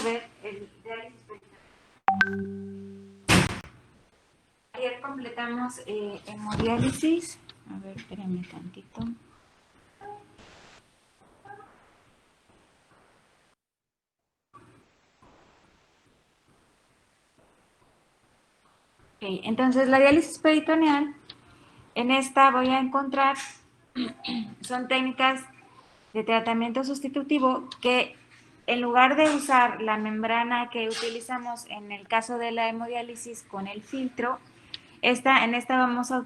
ver el diálisis peritoneal. Ayer completamos hemodiálisis. A ver, espérame tantito. Okay, entonces la diálisis peritoneal, en esta voy a encontrar, son técnicas de tratamiento sustitutivo que en lugar de usar la membrana que utilizamos en el caso de la hemodiálisis con el filtro, en esta vamos a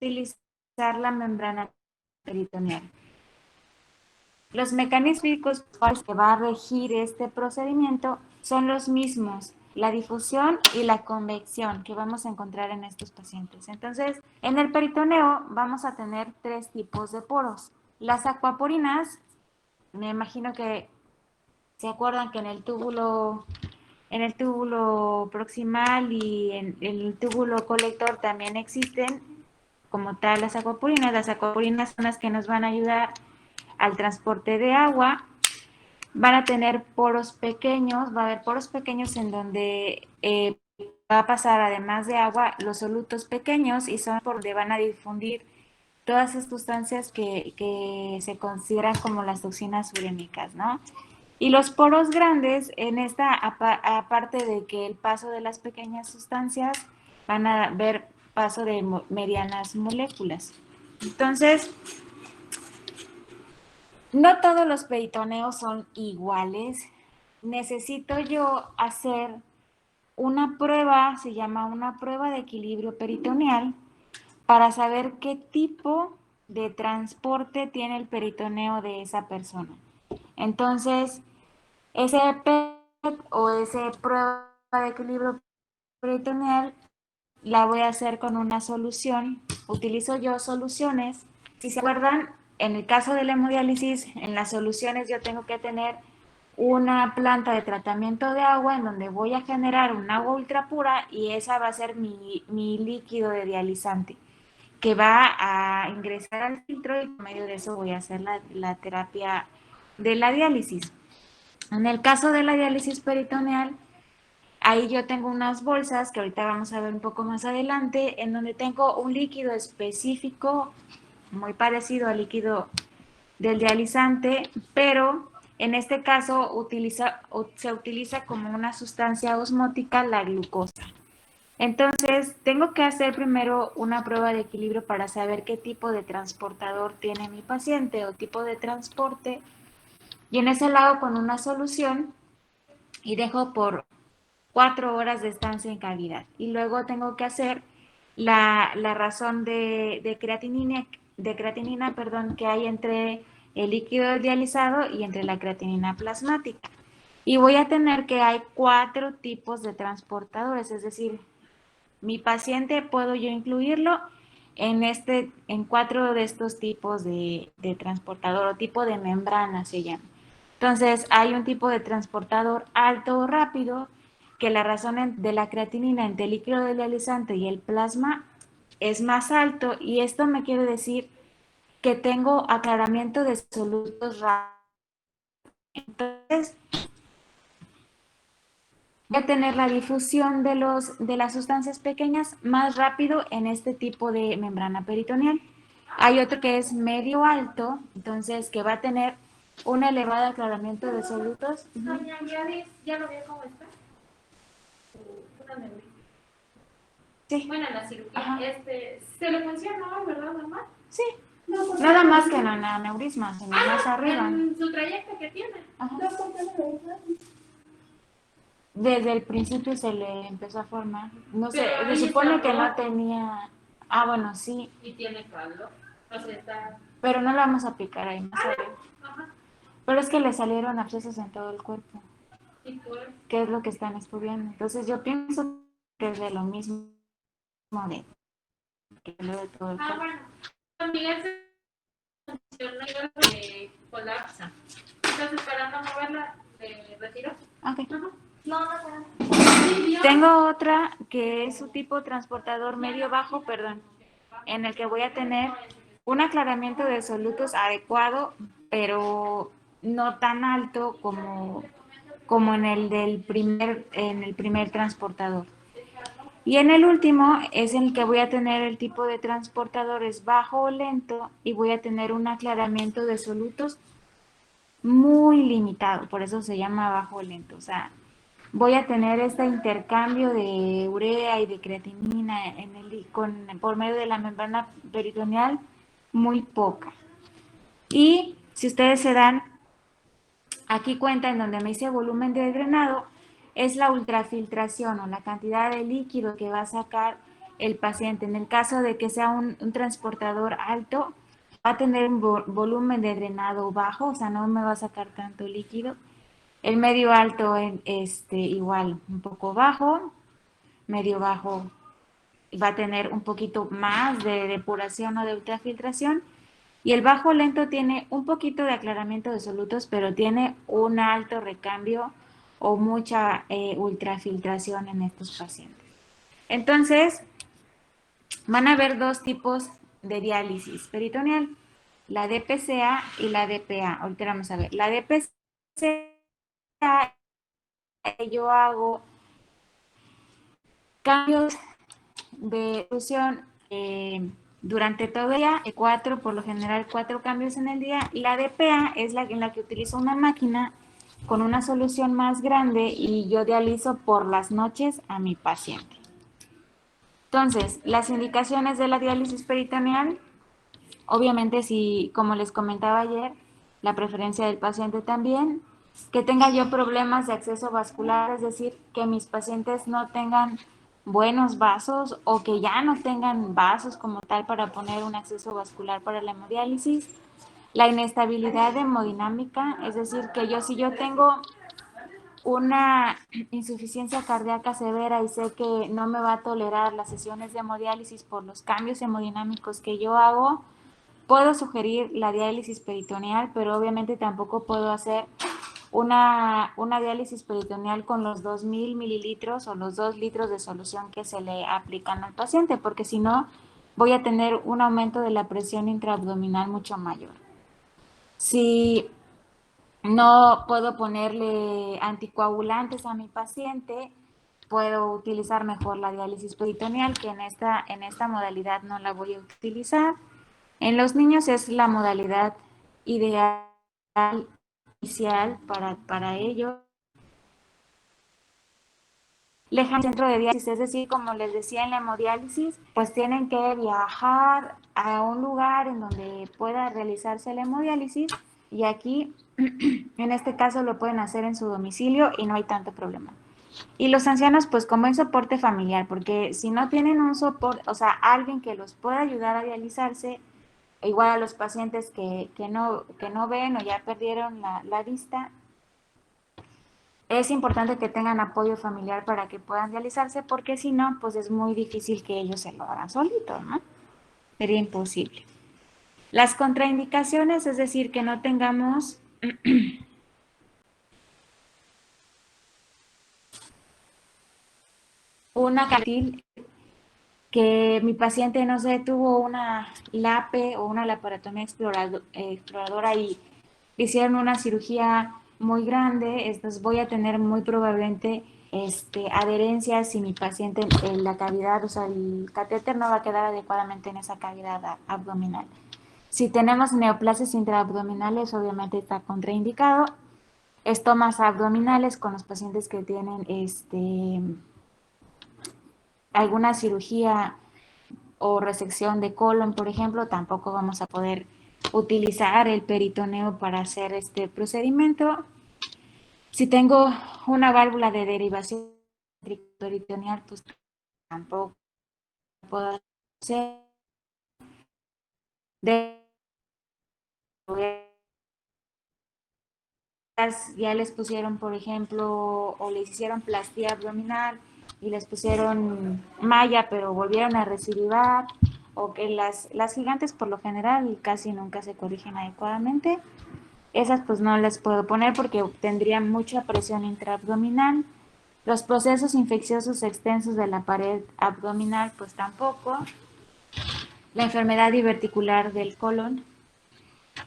utilizar la membrana peritoneal. Los mecanismos que va a regir este procedimiento son los mismos, la difusión y la convección que vamos a encontrar en estos pacientes. Entonces, en el peritoneo vamos a tener 3 tipos de poros. Las acuaporinas, me imagino que se acuerdan que en el túbulo proximal y en el túbulo colector también existen como tal las acuaporinas. Las acuaporinas son las que nos van a ayudar al transporte de agua. Van a tener poros pequeños, va a haber poros pequeños en donde va a pasar además de agua los solutos pequeños y son por donde van a difundir todas esas sustancias que se consideran como las toxinas urémicas, ¿no? Y los poros grandes, en esta, aparte de que el paso de las pequeñas sustancias, van a ver paso de medianas moléculas. Entonces, no todos los peritoneos son iguales. Necesito yo hacer una prueba, se llama una prueba de equilibrio peritoneal, para saber qué tipo de transporte tiene el peritoneo de esa persona. Entonces, ese PET o esa prueba de equilibrio peritoneal la voy a hacer con una solución. Utilizo yo soluciones. Si se acuerdan, en el caso de la hemodiálisis, en las soluciones yo tengo que tener una planta de tratamiento de agua en donde voy a generar un agua ultra pura y esa va a ser mi líquido de dializante que va a ingresar al filtro y por medio de eso voy a hacer la terapia de la diálisis. En el caso de la diálisis peritoneal, ahí yo tengo unas bolsas que ahorita vamos a ver un poco más adelante, en donde tengo un líquido específico, muy parecido al líquido del dializante, pero en este caso se utiliza como una sustancia osmótica la glucosa. Entonces, tengo que hacer primero una prueba de equilibrio para saber qué tipo de transportador tiene mi paciente o tipo de transporte. Y en ese lado con una solución y dejo por 4 horas de estancia en cavidad. Y luego tengo que hacer la razón de creatinina, que hay entre el líquido dializado y entre la creatinina plasmática. Y voy a tener que hay 4 tipos de transportadores, es decir, mi paciente puedo yo incluirlo en 4 de estos tipos de transportador o tipo de membrana se llama. Entonces, hay un tipo de transportador alto o rápido que la razón de la creatinina entre el líquido dializante y el plasma es más alto y esto me quiere decir que tengo aclaramiento de solutos rápidos. Entonces, voy a tener la difusión de las sustancias pequeñas más rápido en este tipo de membrana peritoneal. Hay otro que es medio alto, entonces que va a tener un elevado aclaramiento de solutos. Doña Gladys, ¿ya lo vio cómo está? Una neurita. Sí. Bueno, la cirugía, se le funcionó, ¿verdad, mamá? Sí. No, nada más que en el aneurisma, sino más arriba. En su trayecto que tiene. Ajá. Desde el principio se le empezó a formar. No sé, se supone que no tenía. Ah, bueno, sí. Y tiene calor. O sea, está. Pero no la vamos a picar ahí más arriba. Ajá. Pero es que le salieron abscesos en todo el cuerpo. ¿Y por? ¿Qué es lo que están estudiando? Entonces yo pienso que es de lo mismo de que lo de todo el cuerpo. Bueno. Con Miguel se funcionó de colapsa. ¿Estás esperando moverla de retiro? Ok. Ajá. No. Tengo otra que es su tipo transportador medio bajo, en el que voy a tener un aclaramiento de solutos adecuado, pero no tan alto como como en el primer transportador. Y en el último es en el que voy a tener el tipo de transportadores bajo o lento y voy a tener un aclaramiento de solutos muy limitado, por eso se llama bajo o lento. O sea, voy a tener este intercambio de urea y de creatinina por medio de la membrana peritoneal muy poca. Y si ustedes se dan aquí cuenta en donde me dice volumen de drenado, es la ultrafiltración o la cantidad de líquido que va a sacar el paciente. En el caso de que sea un transportador alto, va a tener un volumen de drenado bajo, o sea, no me va a sacar tanto líquido. El medio alto, igual, un poco bajo. Medio bajo va a tener un poquito más de depuración o de ultrafiltración. Y el bajo lento tiene un poquito de aclaramiento de solutos, pero tiene un alto recambio o mucha ultrafiltración en estos pacientes. Entonces, van a haber dos tipos de diálisis peritoneal, la DPCA y la DPA. Ahorita vamos a ver. La DPCA, yo hago cambios de solución durante todo el día, por lo general 4 cambios en el día, y la DPA es la en la que utilizo una máquina con una solución más grande y yo dializo por las noches a mi paciente. Entonces, las indicaciones de la diálisis peritoneal, obviamente si, como les comentaba ayer, la preferencia del paciente también, que tenga yo problemas de acceso vascular, es decir, que mis pacientes no tengan buenos vasos o que ya no tengan vasos como tal para poner un acceso vascular para la hemodiálisis. La inestabilidad hemodinámica, es decir, que si yo tengo una insuficiencia cardíaca severa y sé que no me va a tolerar las sesiones de hemodiálisis por los cambios hemodinámicos que yo hago, puedo sugerir la diálisis peritoneal, pero obviamente tampoco puedo hacer una diálisis peritoneal con los 2.000 mililitros o los 2 litros de solución que se le aplican al paciente, porque si no, voy a tener un aumento de la presión intraabdominal mucho mayor. Si no puedo ponerle anticoagulantes a mi paciente, puedo utilizar mejor la diálisis peritoneal, que en esta modalidad no la voy a utilizar. En los niños es la modalidad ideal inicial para ellos. Lejano centro de diálisis, es decir, como les decía en la hemodiálisis, pues tienen que viajar a un lugar en donde pueda realizarse la hemodiálisis y aquí, en este caso, lo pueden hacer en su domicilio y no hay tanto problema. Y los ancianos, pues como en soporte familiar, porque si no tienen un soporte, o sea, alguien que los pueda ayudar a dializarse, igual a los pacientes que no ven o ya perdieron la vista, es importante que tengan apoyo familiar para que puedan dializarse, porque si no, pues es muy difícil que ellos se lo hagan solitos, ¿no? Sería imposible. Las contraindicaciones, es decir, que no tengamos una cartil, que mi paciente, no sé, tuvo una LAPE o una laparotomía exploradora y hicieron una cirugía muy grande, entonces voy a tener muy probablemente adherencias si mi paciente en la cavidad, o sea, el catéter no va a quedar adecuadamente en esa cavidad abdominal. Si tenemos neoplasias intraabdominales, obviamente está contraindicado. Estomas abdominales con los pacientes que tienen alguna cirugía o resección de colon, por ejemplo, tampoco vamos a poder utilizar el peritoneo para hacer este procedimiento. Si tengo una válvula de derivación peritoneal, pues tampoco puedo hacer. Ya les pusieron, por ejemplo, o les hicieron plastía abdominal y les pusieron malla, pero volvieron a recidivar, o que las gigantes por lo general casi nunca se corrigen adecuadamente. Esas pues no les puedo poner porque tendrían mucha presión intraabdominal. Los procesos infecciosos extensos de la pared abdominal pues tampoco. La enfermedad diverticular del colon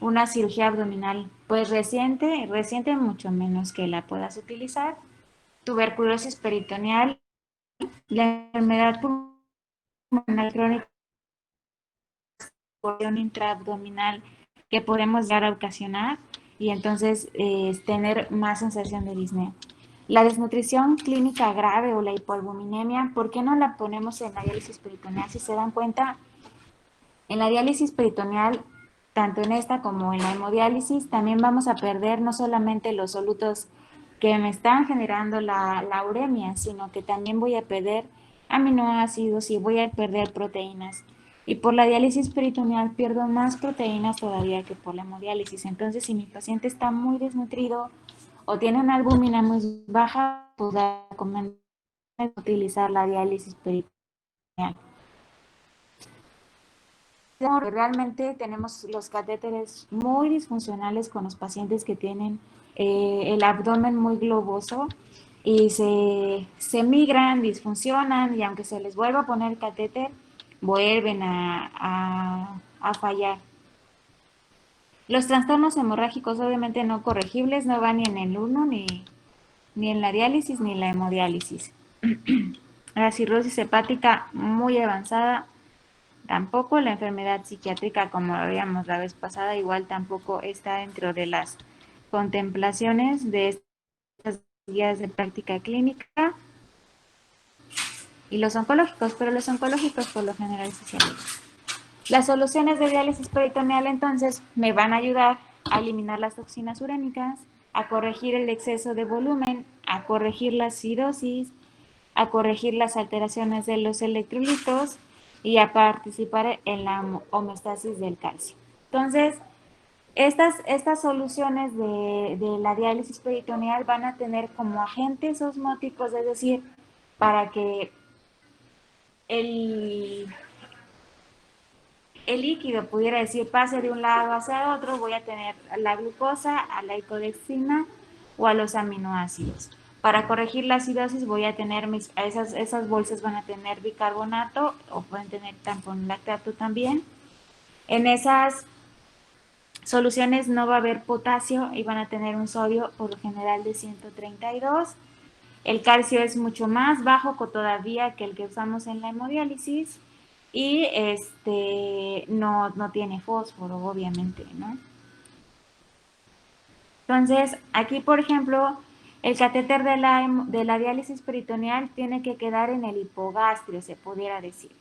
una cirugía abdominal pues reciente mucho menos que la puedas utilizar, tuberculosis peritoneal, la enfermedad pulmonar crónica intraabdominal que podemos llegar a ocasionar y entonces tener más sensación de disnea. La desnutrición clínica grave o la hipoalbuminemia, ¿por qué no la ponemos en la diálisis peritoneal? Si se dan cuenta, en la diálisis peritoneal, tanto en esta como en la hemodiálisis, también vamos a perder no solamente los solutos que me están generando la uremia, sino que también voy a perder aminoácidos y voy a perder proteínas. Y por la diálisis peritoneal pierdo más proteínas todavía que por la hemodiálisis. Entonces, si mi paciente está muy desnutrido o tiene una albúmina muy baja, pues recomendar utilizar la diálisis peritoneal. Realmente tenemos los catéteres muy disfuncionales con los pacientes que tienen el abdomen muy globoso y se migran, disfuncionan y aunque se les vuelva a poner catéter, vuelven a fallar. Los trastornos hemorrágicos obviamente no corregibles no van ni en el uno ni en la diálisis ni en la hemodiálisis. La cirrosis hepática muy avanzada tampoco, la enfermedad psiquiátrica, como lo veíamos la vez pasada, igual tampoco está dentro de las contemplaciones de estas guías de práctica clínica. Y los oncológicos, pero los oncológicos por lo general sí se ayudan. Las soluciones de diálisis peritoneal entonces me van a ayudar a eliminar las toxinas urémicas, a corregir el exceso de volumen, a corregir la acidosis, a corregir las alteraciones de los electrolitos y a participar en la homeostasis del calcio. Entonces, estas soluciones de la diálisis peritoneal van a tener como agentes osmóticos, es decir, para que el, el líquido pudiera decir pase de un lado hacia otro, voy a tener la glucosa, a la icodextrina o a los aminoácidos. Para corregir la acidosis voy a tener esas bolsas van a tener bicarbonato o pueden tener tampón lactato también. En esas soluciones no va a haber potasio y van a tener un sodio por lo general de 132. El calcio es mucho más bajo todavía que el que usamos en la hemodiálisis y no tiene fósforo, obviamente, ¿no? Entonces, aquí, por ejemplo, el catéter de la diálisis peritoneal tiene que quedar en el hipogastrio, se pudiera decir.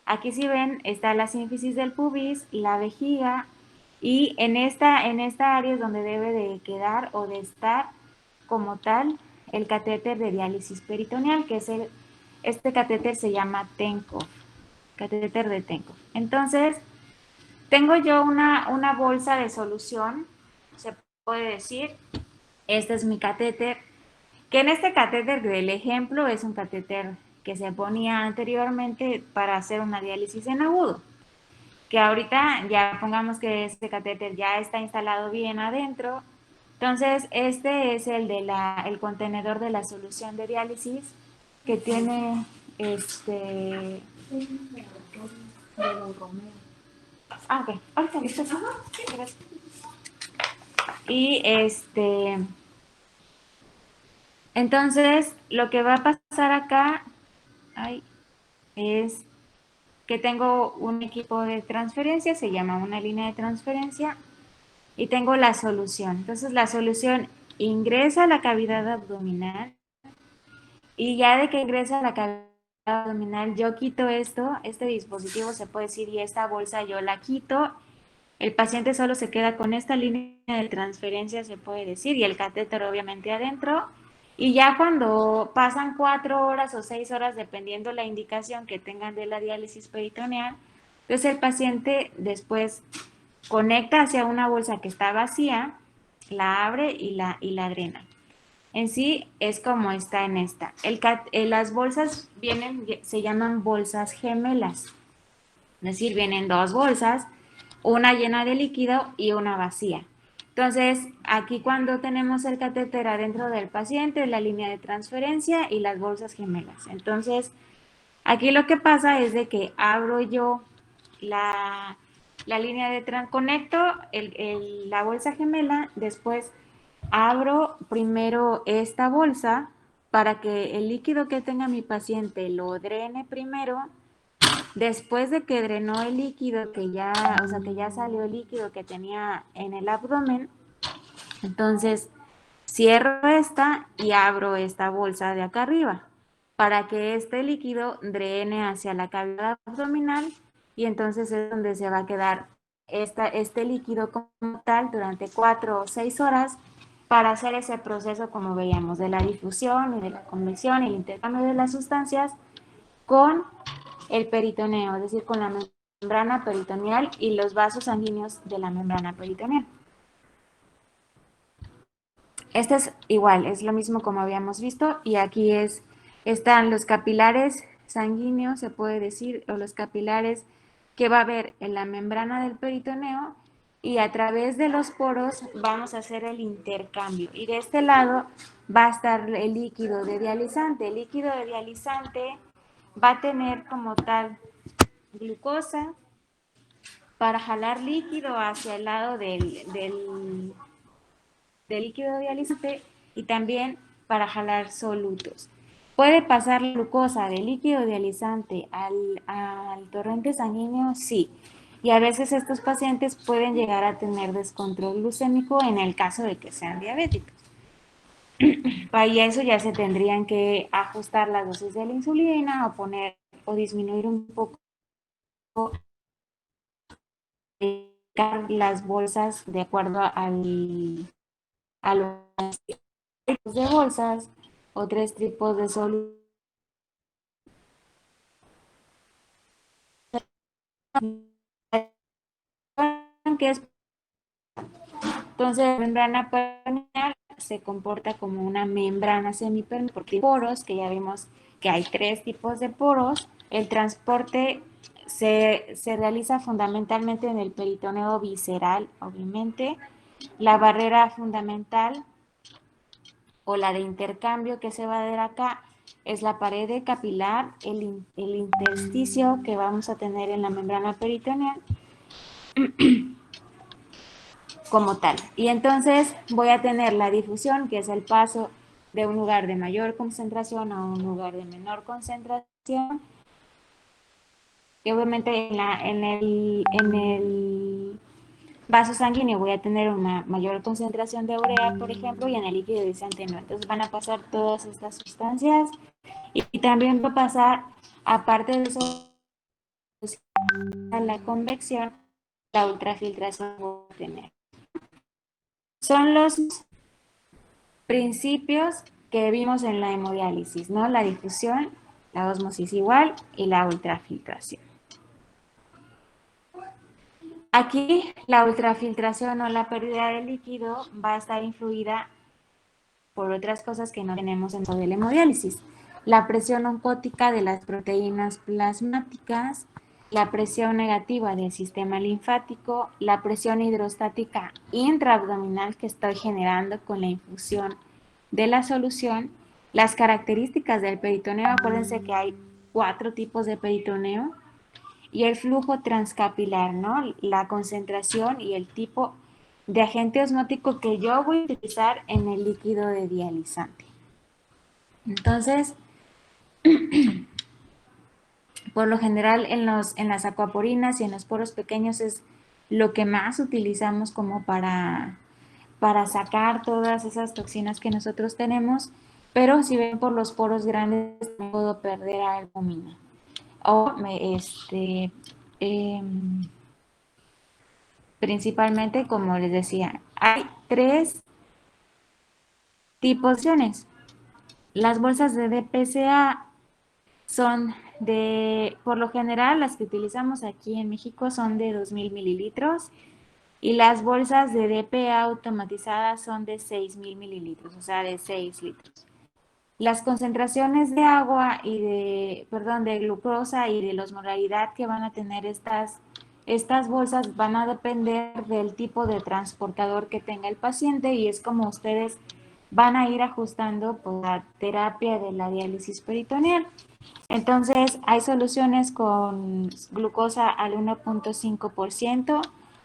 Aquí si ven, está la sínfisis del pubis, la vejiga, y en esta área es donde debe de quedar o de estar como tal el catéter de diálisis peritoneal, que es este catéter se llama Tenkov, catéter de Tenkov. Entonces, tengo yo una bolsa de solución, se puede decir, este es mi catéter, que en este catéter del ejemplo es un catéter que se ponía anteriormente para hacer una diálisis en agudo, que ahorita ya pongamos que este catéter ya está instalado bien adentro. Entonces, este es el contenedor de la solución de diálisis que tiene ok, ahorita listo. Gracias. Y entonces, lo que va a pasar acá es que tengo un equipo de transferencia, se llama una línea de transferencia, y tengo la solución. Entonces, la solución ingresa a la cavidad abdominal y ya de que ingresa a la cavidad abdominal, yo quito este dispositivo se puede decir, y esta bolsa yo la quito. El paciente solo se queda con esta línea de transferencia, se puede decir, y el catéter obviamente adentro. Y ya cuando pasan 4 horas o 6 horas, dependiendo la indicación que tengan de la diálisis peritoneal, entonces el paciente después conecta hacia una bolsa que está vacía, la abre y la drena. En sí es como está en esta. Las bolsas se llaman bolsas gemelas, es decir, vienen dos bolsas, una llena de líquido y una vacía. Entonces, aquí cuando tenemos el catéter adentro del paciente, la línea de transferencia y las bolsas gemelas. Entonces, aquí lo que pasa es de que abro yo la línea de conecto la bolsa gemela, después abro primero esta bolsa para que el líquido que tenga mi paciente lo drene primero. Después de que drenó el líquido, que ya salió el líquido que tenía en el abdomen, entonces cierro esta y abro esta bolsa de acá arriba para que este líquido drene hacia la cavidad abdominal y entonces es donde se va a quedar este líquido como tal durante 4 o 6 horas para hacer ese proceso, como veíamos, de la difusión y de la convección y el intercambio de las sustancias con el peritoneo, es decir, con la membrana peritoneal y los vasos sanguíneos de la membrana peritoneal. Este es igual, es lo mismo como habíamos visto, y aquí están los capilares sanguíneos, se puede decir, o los capilares que va a haber en la membrana del peritoneo, y a través de los poros vamos a hacer el intercambio. Y de este lado va a estar el líquido de dializante. El líquido de dializante va a tener como tal glucosa para jalar líquido hacia el lado del líquido dializante y también para jalar solutos. ¿Puede pasar la glucosa del líquido dializante al torrente sanguíneo? Sí. Y a veces estos pacientes pueden llegar a tener descontrol glucémico en el caso de que sean diabéticos. Para eso ya se tendrían que ajustar las dosis de la insulina o poner o disminuir un poco las bolsas de acuerdo a los tipos de bolsas o 3 tipos de solución que es. Entonces, la membrana peritoneal se comporta como una membrana semipermeable porque tiene poros, que ya vimos que hay 3 tipos de poros. El transporte se realiza fundamentalmente en el peritoneo visceral, obviamente. La barrera fundamental o la de intercambio que se va a dar acá es la pared capilar, el intersticio que vamos a tener en la membrana peritoneal como tal. Y entonces voy a tener la difusión, que es el paso de un lugar de mayor concentración a un lugar de menor concentración. Y obviamente en el vaso sanguíneo voy a tener una mayor concentración de urea, por ejemplo, y en el líquido dializante no. Entonces van a pasar todas estas sustancias y también va a pasar, aparte de eso, la convección, la ultrafiltración va a tener. Son los principios que vimos en la hemodiálisis, ¿no? La difusión, la ósmosis igual y la ultrafiltración. Aquí la ultrafiltración o la pérdida de líquido va a estar influida por otras cosas que no tenemos en todo el hemodiálisis. La presión oncótica de las proteínas plasmáticas, la presión negativa del sistema linfático, la presión hidrostática intraabdominal que estoy generando con la infusión de la solución, las características del peritoneo. Acuérdense que hay 4 tipos de peritoneo, y el flujo transcapilar, ¿no? La concentración y el tipo de agente osmótico que yo voy a utilizar en el líquido de dializante. Entonces, por lo general en las acuaporinas y en los poros pequeños es lo que más utilizamos como para sacar todas esas toxinas que nosotros tenemos, pero si ven por los poros grandes puedo perder albúmina. O principalmente, como les decía, hay 3 tipos de opciones. Las bolsas de DPCA son por lo general, las que utilizamos aquí en México son de 2,000 mililitros y las bolsas de DPA automatizadas son de 6,000 mililitros, o sea, de 6 litros. Las concentraciones de agua y de glucosa y de la osmolaridad que van a tener estas bolsas van a depender del tipo de transportador que tenga el paciente y es como ustedes van a ir ajustando por la terapia de la diálisis peritoneal. Entonces, hay soluciones con glucosa al 1.5%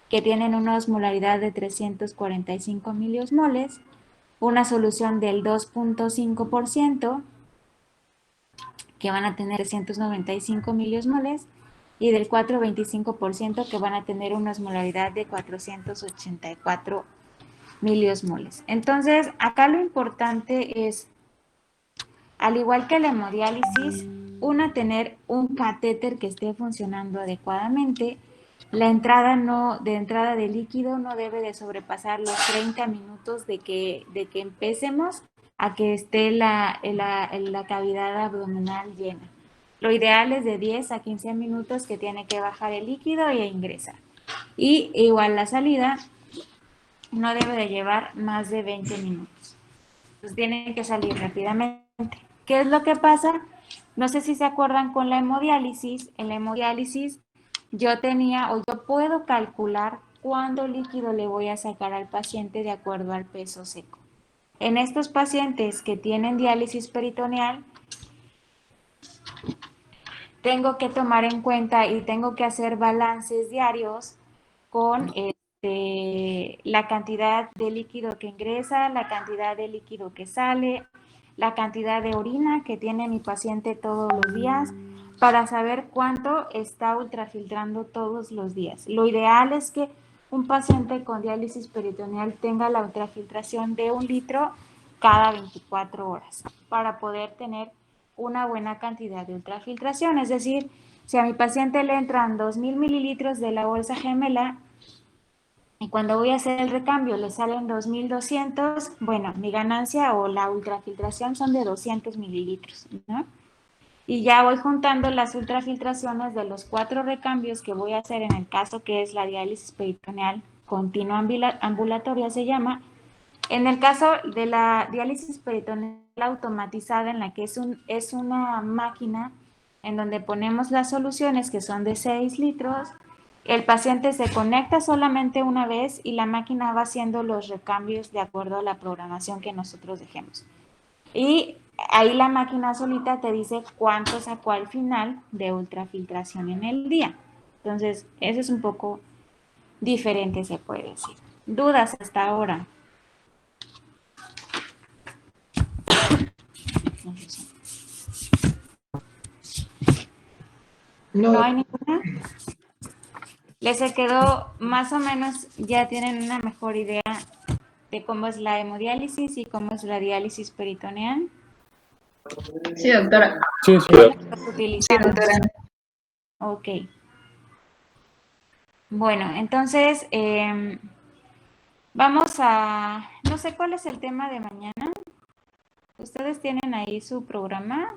que tienen una osmolaridad de 345 miliosmoles, una solución del 2.5% que van a tener 395 miliosmoles y del 4.25% que van a tener una osmolaridad de 484 miliosmoles. Entonces, acá lo importante es, al igual que la hemodiálisis, tener un catéter que esté funcionando adecuadamente. La entrada de entrada de líquido no debe de sobrepasar los 30 minutos de que empecemos a que esté la cavidad abdominal llena. Lo ideal es de 10 a 15 minutos que tiene que bajar el líquido e ingresar. Y igual la salida no debe de llevar más de 20 minutos. Entonces tienen que salir rápidamente. ¿Qué es lo que pasa? No sé si se acuerdan con la hemodiálisis. En la hemodiálisis yo puedo calcular cuánto líquido le voy a sacar al paciente de acuerdo al peso seco. En estos pacientes que tienen diálisis peritoneal, tengo que tomar en cuenta y tengo que hacer balances diarios con la cantidad de líquido que ingresa, la cantidad de líquido que sale, la cantidad de orina que tiene mi paciente todos los días, para saber cuánto está ultrafiltrando todos los días. Lo ideal es que un paciente con diálisis peritoneal tenga la ultrafiltración de 1 litro cada 24 horas para poder tener una buena cantidad de ultrafiltración. Es decir, si a mi paciente le entran 2.000 mililitros de la bolsa gemela y cuando voy a hacer el recambio le salen 2.200, bueno, mi ganancia o la ultrafiltración son de 200 mililitros, ¿no? Y ya voy juntando las ultrafiltraciones de los 4 recambios que voy a hacer en el caso que es la diálisis peritoneal continua ambulatoria se llama. En el caso de la diálisis peritoneal automatizada, en la que es una máquina en donde ponemos las soluciones que son de 6 litros, el paciente se conecta solamente una vez y la máquina va haciendo los recambios de acuerdo a la programación que nosotros dejemos. Y ahí la máquina solita te dice cuánto sacó al final de ultrafiltración en el día. Entonces, eso es un poco diferente, se puede decir. ¿Dudas hasta ahora? No, ¿No hay ninguna? ¿Les se quedó más o menos, ya tienen una mejor idea de cómo es la hemodiálisis y cómo es la diálisis peritoneal? sí, doctora. Sí, sí. ¿Ya la estás Sí, utilizando? doctora. Ok. Bueno, entonces vamos a, no sé cuál es el tema de mañana. ¿Ustedes tienen ahí su programa?